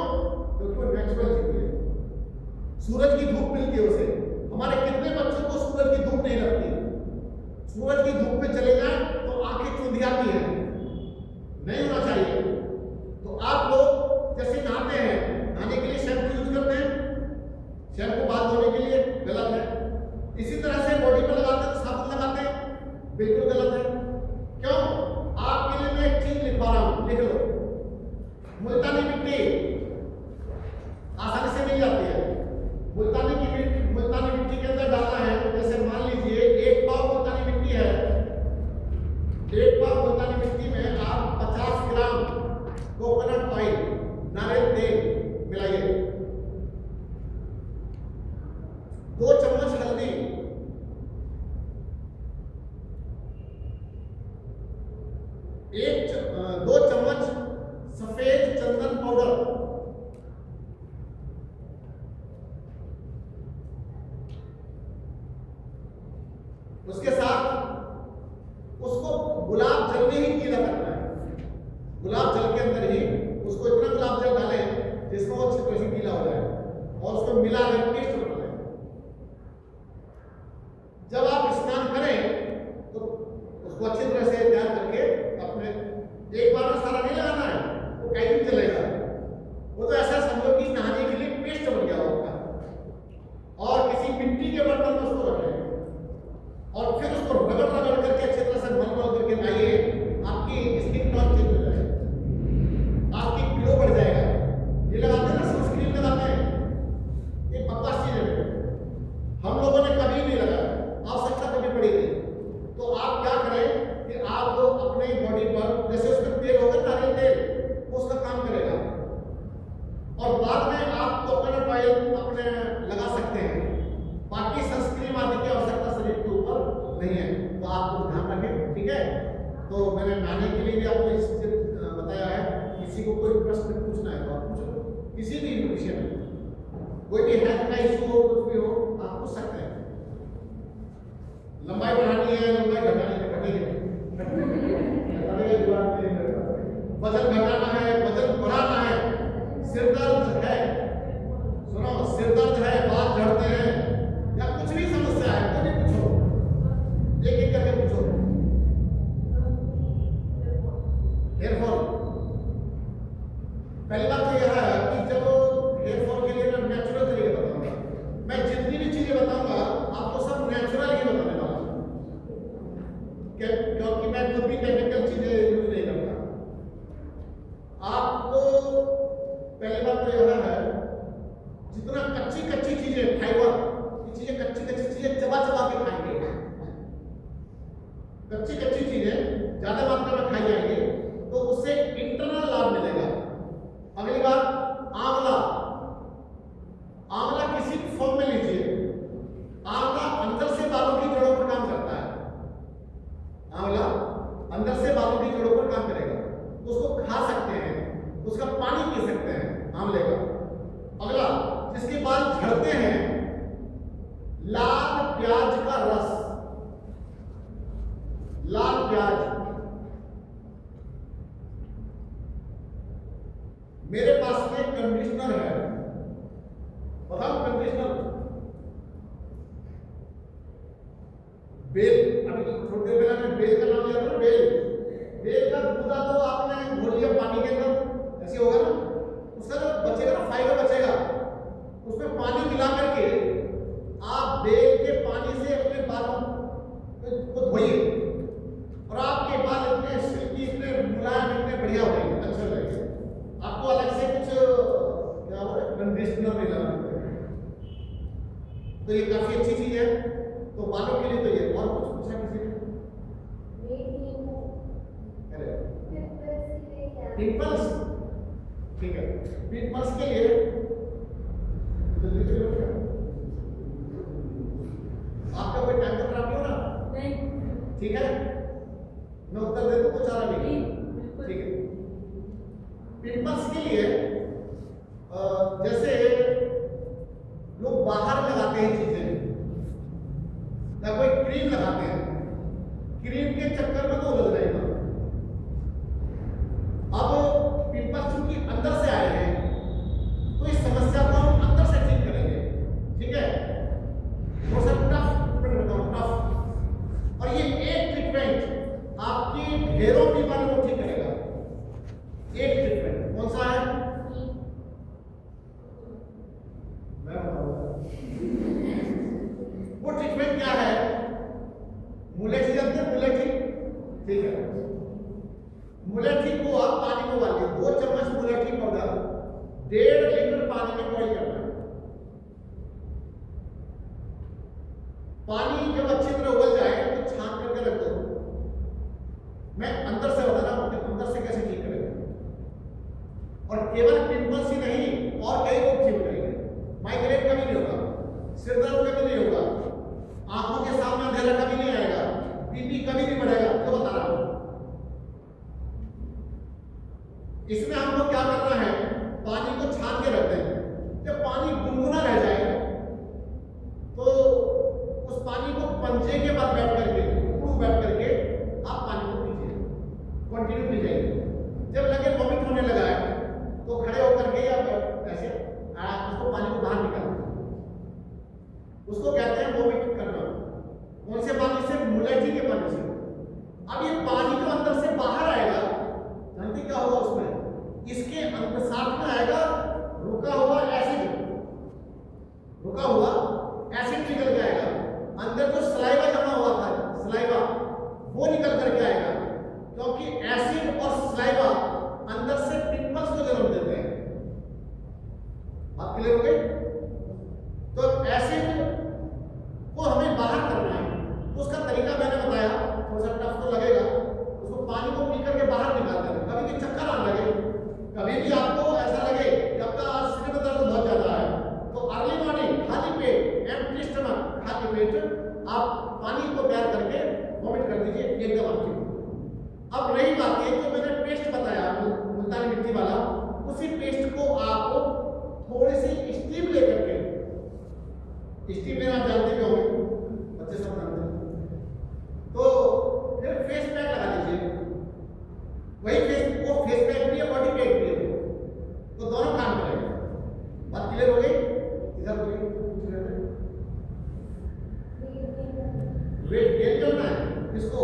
क्योंकि वो नेचुरल चीज है, सूरज की धूप मिलती है उसे। हमारे कितने बच्चों को सूरज की धूप नहीं लगती? सूरज की धूप में चले जाए तो आंखें चुंधियाती हैं, नहीं होना चाहिए। तो आप लोग जैसे नहाते हैं, नहाने के लिए शैम्पू यूज करते हैं, शैम्पू बाल धोने के लिए गलत है। इसी तरह से बॉडी 2 चम्मच सफेद चंदन पाउडर, उसके साथ उसको गुलाब जल में ही गीला करना है। गुलाब जल के अंदर ही उसको इतना गुलाब जल डालें जिसमें वो अच्छी तरह से गीला हो जाए और उसको मिला कर पेस्ट बना लें। जब आप स्नान करें तो उसको अच्छी तरह से तैयार करके अपने, एक बार में सारा नहीं लगाना है, वो कई दिन चलेगा। वो तो ऐसा समझो कि नहाने के लिए पेस्ट बन गया होगा, और किसी मिट्टी के बर्तन में उसको रखें और फिर उसको रगड़ रगड़ करके अच्छी तरह से मल करके लाइए। आपकी स्किन टोन चेंज हो जाएगा, आपकी ग्लो बढ़ जाएगा। ये लगाते हैं ना, सनस्क्रीन लगाते हैं, ये बकवास चीज है, हम लोगों ने कभी नहीं लगाया, आवश्यकता कभी पड़ी नहीं। तो आप क्या करें कि आप अपने बॉडी पर, जैसे उसमें तेल होगा नारियल तेल, वो उसका काम करेगा, और बाद में आप कोकोनट ऑयल अपने लगा सकते हैं। बाकी सनस्क्रीन आदि की आवश्यकता शरीर के ऊपर नहीं है, तो आप ध्यान रखें, ठीक है। तो मैंने नहाने के लिए भी आपको इस बताया है। किसी को कोई प्रश्न पूछना है तो आप पूछो, किसी भी विषय में, कोई भी हेल्थ का इशू हो, कुछ भी हो, आप पूछ सकते हैं। लंबाई बढ़ानी है, लंबाई घटानी है, घटेगी, वजन घटाना है, वजन बढ़ाना है, सिर दर्द है, सुनो, सिर दर्द है, बाल झड़ते हैं, या कुछ भी समस्या है, कोई भी पूछो, एक एक करके पूछो। हेयर फॉल, पहली बात तो यह है कि जब हेयर फॉल के लिए मैं नेचुरल तरीके बताऊंगा। मैं जितनी भी चीजें बताऊंगा आपको सब नेचुरल ही बताने वाला हूं, क्योंकि मैं खुद भी केमिकल चीजें यूज नहीं करता। आपको पहली बात तो यह है, जितना कच्ची कच्ची चीजें, फाइबर की चीजें, कच्ची कच्ची चीजें चबा चबा के खाएंगे, कच्ची कच्ची चीजें ज्यादा मात्रा में खाई जाएंगे तो उससे इंटरनल लाभ मिलेगा। अगली बात, आंवला, आंवला किसी भी फॉर्म में लीजिए, आंवला अंदर से बालों की जड़ों पर काम करता है, आंवला अंदर से बालों की जड़ों पर काम करेगा, उसको खा सकते हैं, उसका पानी पी सकते हैं आंवले का। अगला, जिसके बाल झड़ते हैं, लाल प्याज का रस, लाल प्याज, मेरे पास में कंडीशनर है, बताओ कंडीशनर, बेल, अभी तो थोड़ी देर पहले बेल का नाम लिया था, बेल का गूदा तो आपने घोल लिया पानी के अंदर, ऐसे होगा ना, उसका जो बचेगा ना, फाइबर बचेगा, उसमें पानी मिला करके आप बेल के पानी से अपने बालों को धोइए, और आपके बाल इतने सिल्की, इतने मुलायम, इतने बढ़िया हो जाएंगे, अच्छे लगेंगे। आपको अलग से कुछ क्या बोले, कंडीशनर नहीं लगाना पड़ेगा। तो ये काफी अच्छी चीज है, तो बालों के लिए तो ये। और कुछ पूछा किसी ने? पिंपल्स, ठीक है, पिंपल्स के लिए आपका कोई टाइम तो खराब नहीं हो रहा? नहीं, ठीक है, मैं उत्तर दे दूं, कुछ आ रहा नहीं, ठीक है। पिंपल्स के लिए जैसे लोग बाहर लगाते हैं चीजें, या कोई क्रीम लगाते हैं, क्रीम के चक्कर में तो उलझ रहेगा। अब पिंपल्स चूंकि अंदर से आए हैं, तो इस समस्या को हम अंदर से ठीक करेंगे, ठीक है। वो सब टफ, और ये एक ट्रीटमेंट आपकी ढेरों बीमारियों को ठीक करेगा। एक ट्रीटमेंट कौन सा है? मैं बताऊंगा। वो ट्रीटमेंट क्या है? मुलेठी जानते हैं? मुलेठी, ठीक है। मुलेठी को आप पानी में उबालिए, 2 चम्मच मुलेठी पाउडर 1.5 लीटर पानी में बॉइल करना है। पानी जब अच्छी तरह उबल जाए तो छान करके रख दो। मैं अंदर से बता रहा हूं कि अंदर से कैसे ठीक करेंगे, और केवल पिंपल्स ही नहीं, और कई रोग ठीक हो जाएंगे। माइग्रेन कभी नहीं होगा, सिर दर्द कभी नहीं होगा, आंखों के सामने अंधेरा कभी नहीं आएगा, बीपी कभी नहीं बढ़ेगा, तो बता रहा हूं। मंजे के बाद बैठ करके, उकड़ू बैठ करके आप पानी को पीजिए, कंटिन्यू पी जाइए। जब लगे वॉमिट होने लगा है तो खड़े होकर के या ऐसे उसको पानी को बाहर निकाल दीजिए। उसको कहते हैं वॉमिट करना। कौन से पानी से? मुलेठी के पानी से। अब ये पानी जो अंदर से बाहर आएगा, जानते क्या होगा उसमें? इसके अंदर साथ में आएगा रुका हुआ एसिड, रुका हुआ एसिड निकल के आएगा। अंदर जो सलाइवा जमा हुआ था, सलाइवा वो निकल करके आएगा, क्योंकि एसिड और सलाइवा अंदर से पिंपल्स को जन्म देते हैं। बात क्लियर हो गई? तो एसिड को हमें बाहर करना है, तो उसका तरीका मैंने बताया, थोड़ा सा टफ तो लगेगा। उसको पानी को पी करके बाहर निकाल देना। कभी भी चक्कर आने लगे, कभी भी आपको ऐसा लगे कि आपका आज सिर में दर्द बहुत ज्यादा है, तो अर्ली मॉर्निंग खाली पेट, एम्प्टी स्टमक, खाली पेट आप पानी को तैयार करके वॉमिट कर दीजिए, एकदम आपकी। अब रही बात है जो मैंने पेस्ट बताया मुल्तानी मिट्टी वाला, उसी पेस्ट को आप थोड़ी सी स्टीम लेकर के, स्टीम लेना आप जानते भी होंगे, बच्चे सब जानते हैं, तो फिर फेस पैक लगा लीजिए। वही फेस, वो फेस पैक भी है, बॉडी पैक भी है, तो दोनों काम करेंगे। बात क्लियर हो गई? इधर वेट गेन करना है, इसको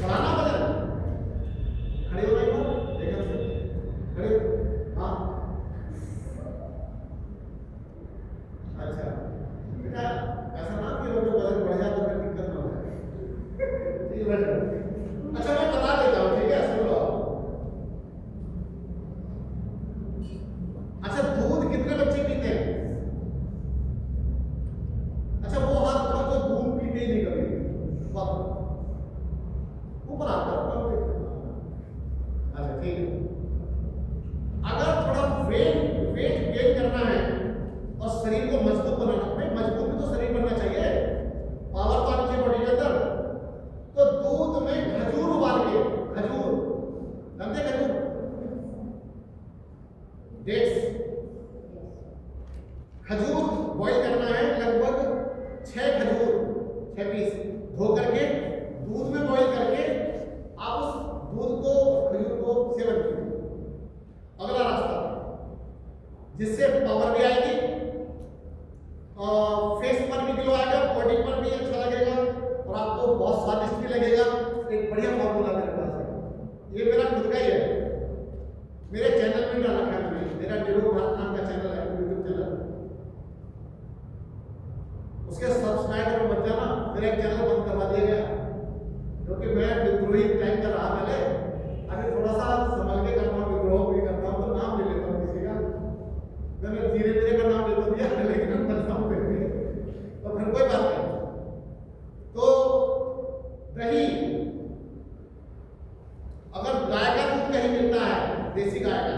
बढ़ाना वजन, खड़े हो गए, देखो खड़े, हाँ अच्छा बेटा, ऐसा ना कि वो वजन बढ़ जाए तो फिर दिक्कत ना हो। ठीक है, अच्छा मैं बता देता हूँ, ठीक है, सुन लो। अच्छा, दूध कितने बच्चे पीते हैं? अच्छा, वो हाथ उठाओ जो दूध पीते ही नहीं कभी, ऊपर आता है। अच्छा ठीक है, अगर थोड़ा वेट गेन करना है और शरीर को मजबूत बनाना है, मजबूत भी तो शरीर बनना चाहिए, पावर तो आनी चाहिए बॉडी के अंदर, तो दूध में खजूर उबाल के, खजूर जानते, खजूर डेट्स, खजूर बॉईल करना है, लगभग 6 खजूर, 6 पीस धो करके दूध में बॉईल करके आप उस दूध को, खजूर को सेवन कीजिए। अगला रास्ता, जिससे पावर भी आएगी और फेस पर भी ग्लो आएगा, बॉडी पर भी अच्छा लगेगा और आपको बहुत स्वादिष्ट भी लगेगा। एक बढ़िया फॉर्मूला मेरे पास है, ये मेरा खुद का ही है, मेरे चैनल में डाला है मैंने, मेरा निरोग भारत नाम का चैनल है, यूट्यूब चैनल, उसके सब्सक्राइबर मत जाना, मेरा एक चैनल बंद करवा दिया गया क्योंकि मैं विद्रोही टाइम का रहा पहले, अभी थोड़ा सा संभल के करता हूँ, विद्रोह भी करता हूँ, तो नाम ले लेता हूँ किसी का, मैंने धीरे धीरे का नाम ले तो दिया, लेकिन हम करता हूँ फिर भी, तो फिर कोई बात नहीं। तो दही, अगर गाय का दूध कहीं मिलता है, देसी गाय का,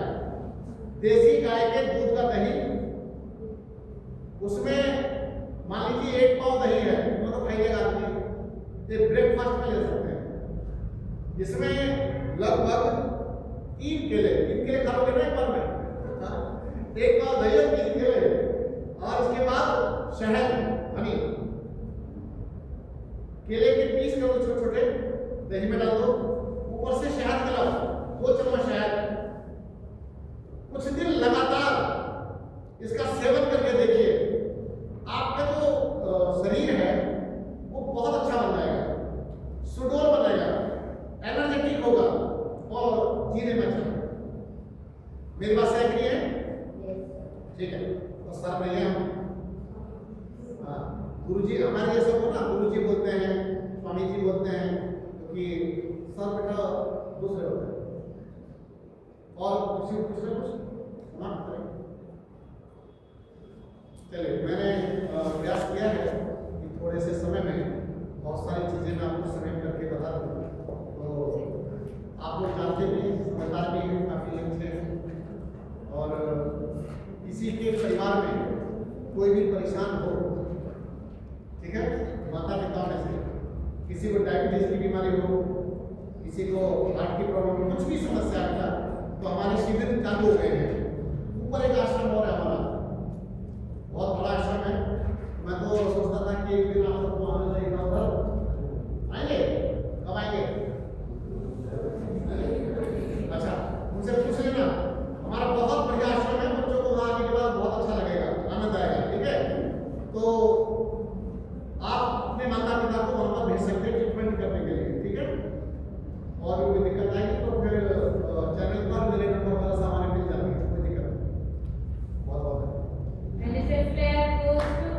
देसी गाय के दूध का दही, उसमें मान लीजिए 1 पाव दही है, तो खाइएगा आदमी, ये ब्रेकफास्ट में ले सकते हैं। इसमें लगभग 3 केले खा लोगे ना एक बार में, 1 पाव दही और 3 केले, और इसके बाद शहद, हनी, केले के पीस करो छोटे छोटे, दही में डाल दो, ऊपर से शहद मिलाओ, 2 चम्मच शहद, कुछ दिन लगातार इसका सेवन करके देखिए, आपका जो शरीर है वो बहुत अच्छा बन जाएगा, सुडौल बनेगा, एनर्जेटिक होगा और जीने में अच्छा। मेरी बात से एग्री है? ठीक है, तो सर नहीं है हम, गुरुजी हमारे ये सब को ना गुरुजी बोलते हैं, स्वामी जी बोलते हैं, क्योंकि सर बेटा दूसरे होते हैं। और किसी को पूछना, कुछ समाप्त करें? चलिए, मैंने प्रयास किया है कि थोड़े से समय में बहुत सारी चीज़ें मैं आपको समय करके बता दूँ, तो आप लोग जानते भी हैं, समझदार भी हैं, काफ़ी अच्छे हैं, और किसी के परिवार में कोई भी परेशान हो, ठीक है, माता पिता में से किसी को डायबिटीज की बीमारी हो, किसी को हार्ट की प्रॉब्लम, कुछ भी समस्या है, तो हमारे शिविर चालू हो गए हैं। ऊपर एक आश्रम और है हमारा, बहुत बड़ा आश्रम है, कि एक दिन आप सबको आना चाहिए उधर आएंगे, कब आएंगे? अच्छा, उनसे पूछ लेना, हमारा बहुत बढ़िया आश्रम है, बच्चों को वहां आने के बाद बहुत अच्छा लगेगा, आनंद आएगा, ठीक है? तो आप अपने माता पिता को वहां पर भेज सकते हैं ट्रीटमेंट करने के लिए, ठीक है? और भी कोई दिक्कत आएगी तो फिर चैनल पर मेरे नंबर पर सामान मिल जाएंगे, कोई दिक्कत नहीं। बहुत बहुत And this is player goes to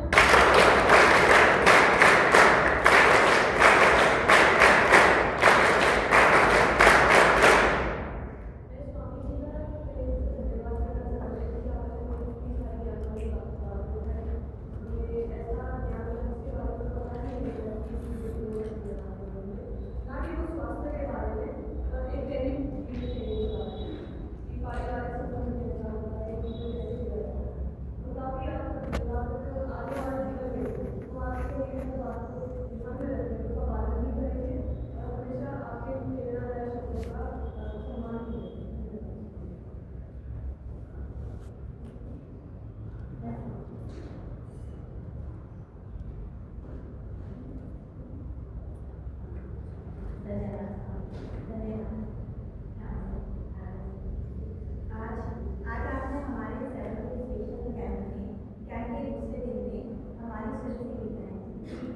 आज आपने हमारे सेलिब्रेशन कैंप में कैंप के दूसरे दिन में हमारी संस्कृति बनाई,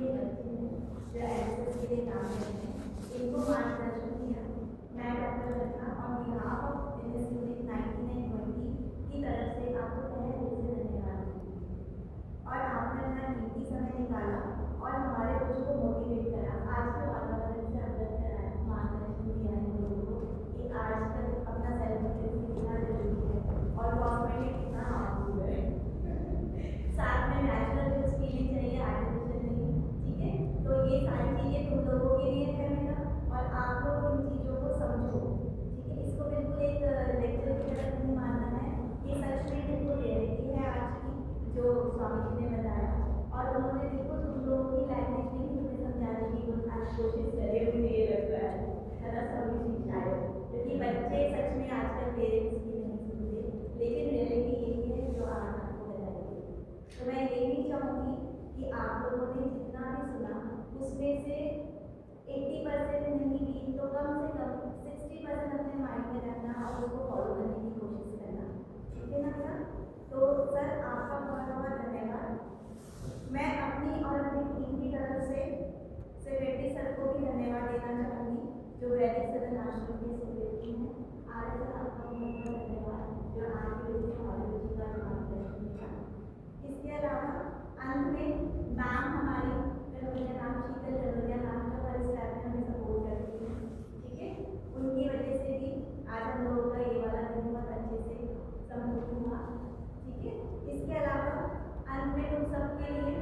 ये बच्चे हैं जो एनएसएस के लिए काम करते हैं, इनको मार्गदर्शन किया। मैं doctor Ratna on behalf of NS unit 9920 की तरफ से आपको तहे दिल से धन्यवाद देती। और आपने अपना कीमती समय निकाला और हमारे बच्चों को मोटिवेट करा, आज के वातावरण से अवगत कराया, मार्गदर्शन दिया है लोगों को कि आज तक अपना सेलिब्रेशन कितना जरूरी है और कॉस्मेटिक कितना हार्मफुल है। साथ में नेचुरल जो फीलिंग चाहिए, आर्टिफिशियल नहीं, ठीक है? तो ये सारी चीज़ें तुम लोगों के लिए है मेरा, और आप लोग इन चीज़ों को समझो, ठीक है? इसको बिल्कुल एक लेक्चर की तरह नहीं मानना है, ये सच में बिल्कुल रियलिटी है आज की जो स्वामी जी ने बताया, और उन्होंने बिल्कुल तुम लोगों की लैंग्वेज में ही तुम्हें समझाने की कोशिश करी, मुझे ये लगता है ना स्वामी जी शायद, क्योंकि बच्चे सच में आजकल पेरेंट्स की नहीं सुनते, लेकिन रियलिटी यही है जो आज आपको बताएगी। तो मैं यही चाहूँगी कि आप लोगों ने जितना भी सुना उसमें से 80% नहीं भी तो कम से कम 60% अपने माइंड में रखना और उसको फॉलो करने की कोशिश करना, ठीक है ना बेटा? तो सर आपका बहुत बहुत धन्यवाद। मैं अपनी और अपनी टीम की तरफ से सेक्रेटरी सर को भी धन्यवाद देना चाहूँगी जो वैदिक सदन आश्रम के सेक्रेटरी हैं। आज सर आपका बहुत बहुत धन्यवाद जो आपके लिए कॉलेज का मार्गदर्शन किया। इसके अलावा अंत में मैम हमारी रनोलिया नाम शीतल रनोलिया नाम का हर स्टाफ में हमें सपोर्ट करती है, ठीक है? उनकी वजह से भी आज हम लोगों का ये वाला दिन बहुत अच्छे से संपूर्ण हुआ, ठीक है? इसके अलावा अंत में तुम सबके लिए